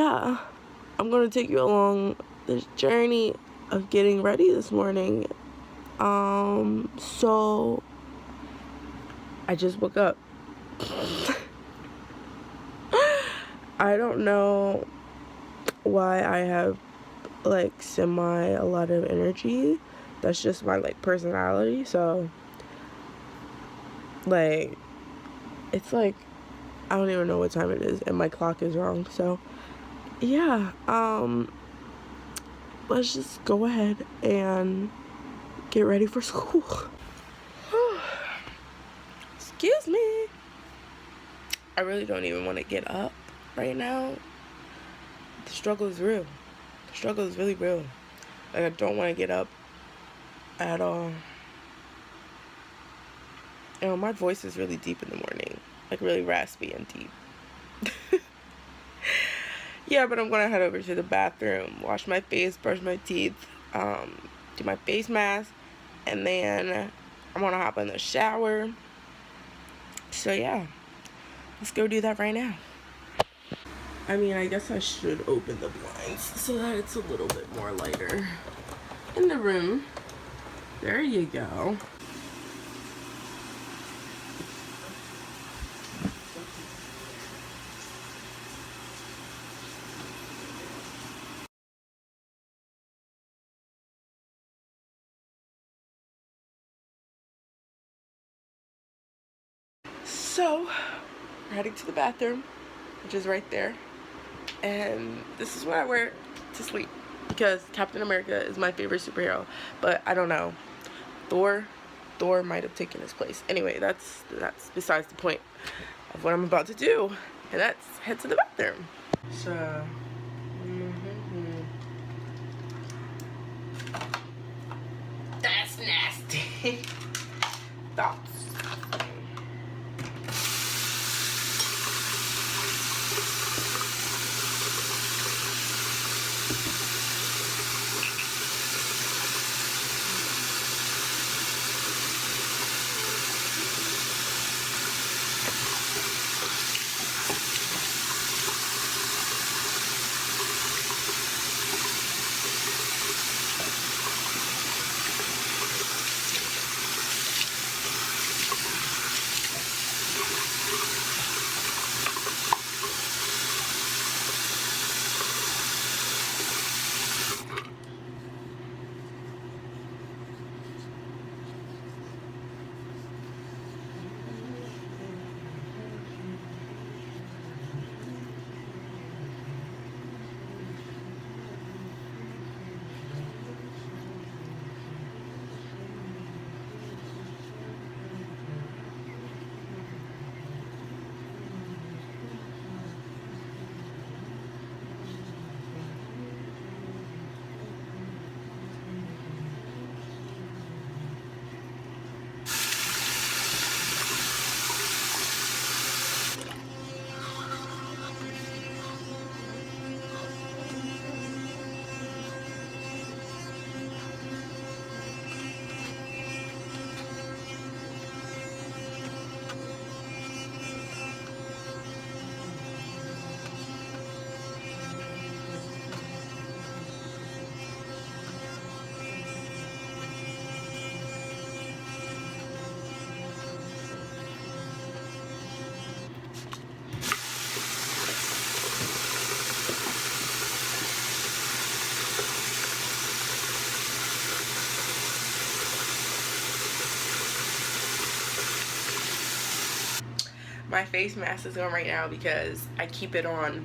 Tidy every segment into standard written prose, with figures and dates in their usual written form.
yeah, I'm gonna take you along this journey of getting ready this morning. So I just woke up. I don't know why I have like a lot of energy. That's just my like personality. So like it's like I don't even know what time it is and my clock is wrong. So yeah, let's just go ahead and get ready for school. Excuse me. I really don't even want to get up right now. The struggle is real. The struggle is really real. Like, I don't want to get up at all. You know, my voice is really deep in the morning. Like, really raspy and deep. Yeah, but I'm going to head over to the bathroom, wash my face, brush my teeth, do my face mask, and then I'm going to hop in the shower. So, yeah. Let's go do that right now. I mean, I guess I should open the blinds so that it's a little bit more lighter in the room. There you go. So, we're heading to the bathroom, which is right there. And this is what I wear to sleep because Captain America is my favorite superhero. But I don't know. Thor might have taken his place. Anyway, that's besides the point of what I'm about to do. And that's head to the bathroom. So, that's nasty. Thoughts. My face mask is on right now because I keep it on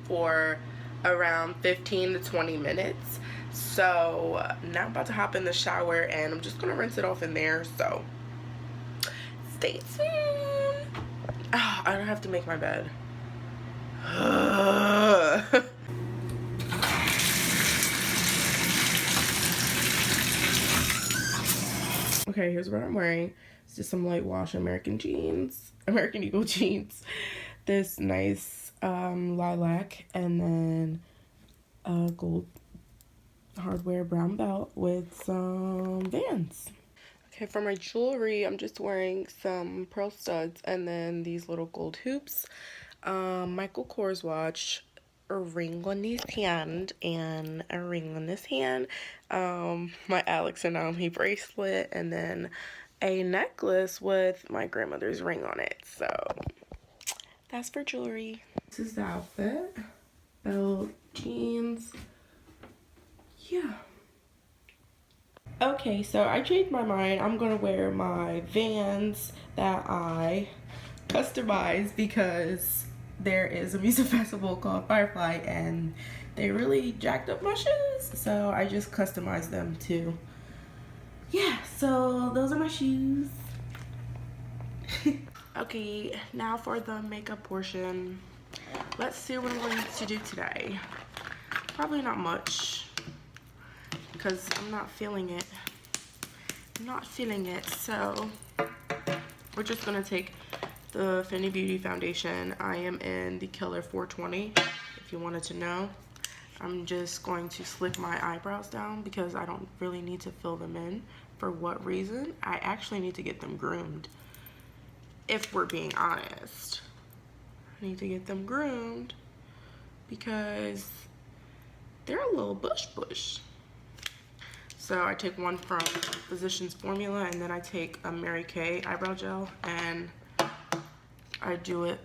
for around 15 to 20 minutes. So now I'm about to hop in the shower and I'm just gonna rinse it off in there. So stay tuned. Oh, I don't have to make my bed. Okay, here's what I'm wearing. It's just some light wash American Eagle jeans. This nice lilac, and then a gold hardware brown belt with some Vans. Okay, for my jewelry, I'm just wearing some pearl studs and then these little gold hoops. Michael Kors watch, a ring on this hand and a ring on this hand, my Alex and Naomi bracelet, and then a necklace with my grandmother's ring on it. So that's for jewelry. This is the outfit. Belt, jeans. Yeah. Okay, so I changed my mind. I'm gonna wear my Vans that I customized because there is a music festival called Firefly and they really jacked up my shoes. So I just customized them too. Yeah, so those are my shoes. Okay, now for the makeup portion. Let's see what I'm going to do today. Probably not much because I'm not feeling it. So we're just gonna take the Fenty Beauty foundation. I am in the color 420, if you wanted to know. I'm just going to slick my eyebrows down because I don't really need to fill them in. For what reason? I actually need to get them groomed. If we're being honest, I need to get them groomed because they're a little bush. So I take one from Physicians Formula and then I take a Mary Kay eyebrow gel and I do it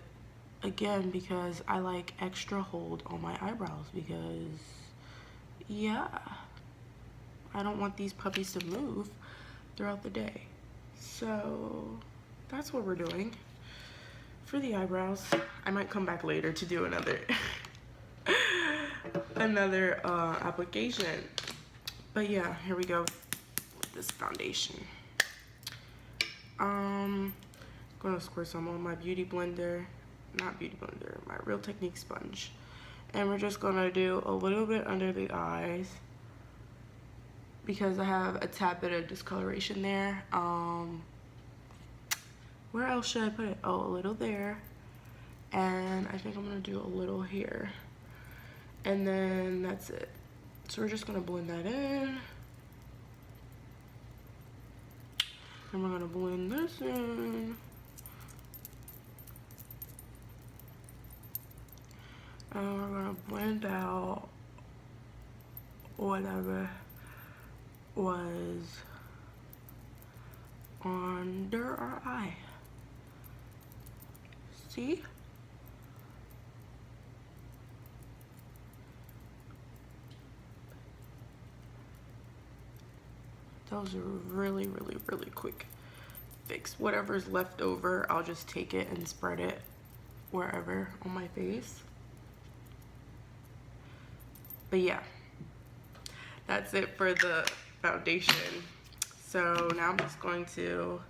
again because I like extra hold on my eyebrows because, yeah, I don't want these puppies to move throughout the day. So that's what we're doing for the eyebrows. I might come back later to do another application. But yeah, here we go with this foundation. Gonna squirt some on my beauty blender, my Real Technique sponge. And we're just gonna do a little bit under the eyes because I have a tad bit of discoloration there. Where else should I put it? Oh, a little there. And I think I'm gonna do a little here. And then that's it. So we're just gonna blend that in. And we're gonna blend this in. And we're gonna blend out whatever was under our eye. See? That was a really quick fix. Whatever's left over, I'll just take it and spread it wherever on my face. But yeah, that's it for the foundation. So now I'm just going to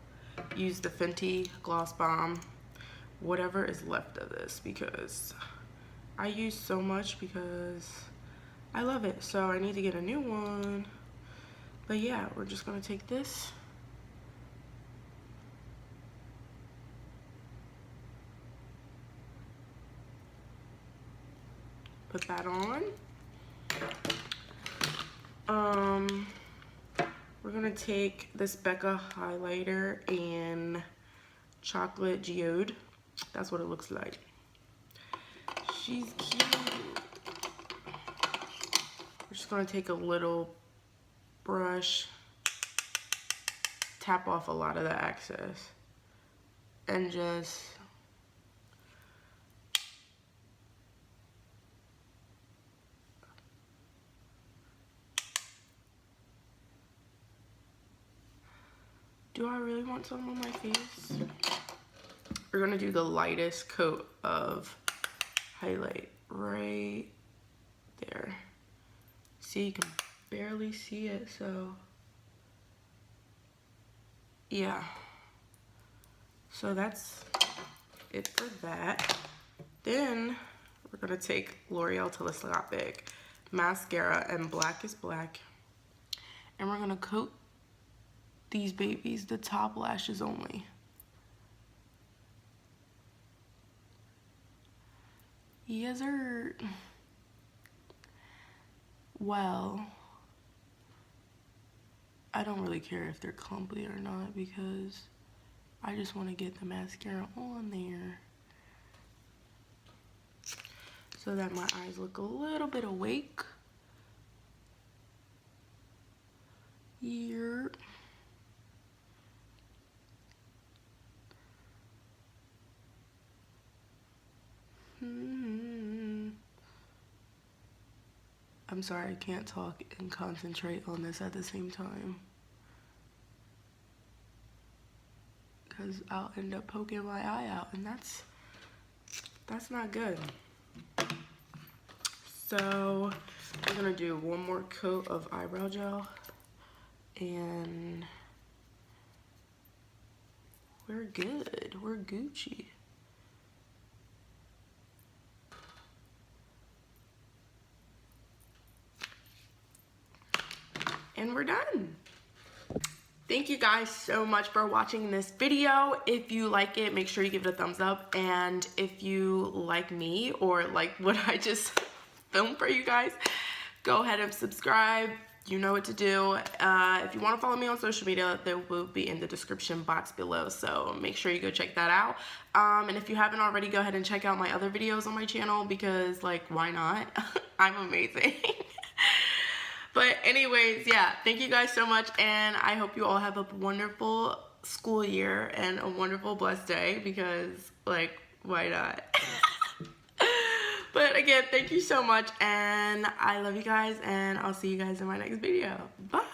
use the Fenty Gloss Bomb, whatever is left of this, because I use so much because I love it. So I need to get a new one. But yeah, we're just gonna take this. Put that on. We're gonna take this Becca highlighter in Chocolate Geode. That's what it looks like. She's cute. We're just gonna take a little brush, tap off a lot of the excess, and just do I really want some on my face? We're gonna do the lightest coat of highlight right there. See, you can barely see it, so yeah. So that's it for that. Then we're gonna take L'Oreal Telescopic mascara and Black is Black, and we're gonna coat these babies, the top lashes only. Yes, sir. Well, I don't really care if they're clumpy or not because I just want to get the mascara on there. so that my eyes look a little bit awake. Here. I'm sorry, I can't talk and concentrate on this at the same time, because I'll end up poking my eye out, and that's not good. So I'm gonna do one more coat of eyebrow gel, and we're good. We're Gucci. And we're done. Thank you guys so much for watching this video. If you like it, make sure you give it a thumbs up. And if you like me or like what I just filmed for you guys, go ahead and subscribe. You know what to do. If you want to follow me on social media, they will be in the description box below, so make sure you go check that out. And if you haven't already, go ahead and check out my other videos on my channel, because like, why not? I'm amazing. But anyways, yeah, thank you guys so much, and I hope you all have a wonderful school year and a wonderful blessed day, because like, why not? But again, thank you so much, and I love you guys, and I'll see you guys in my next video. Bye!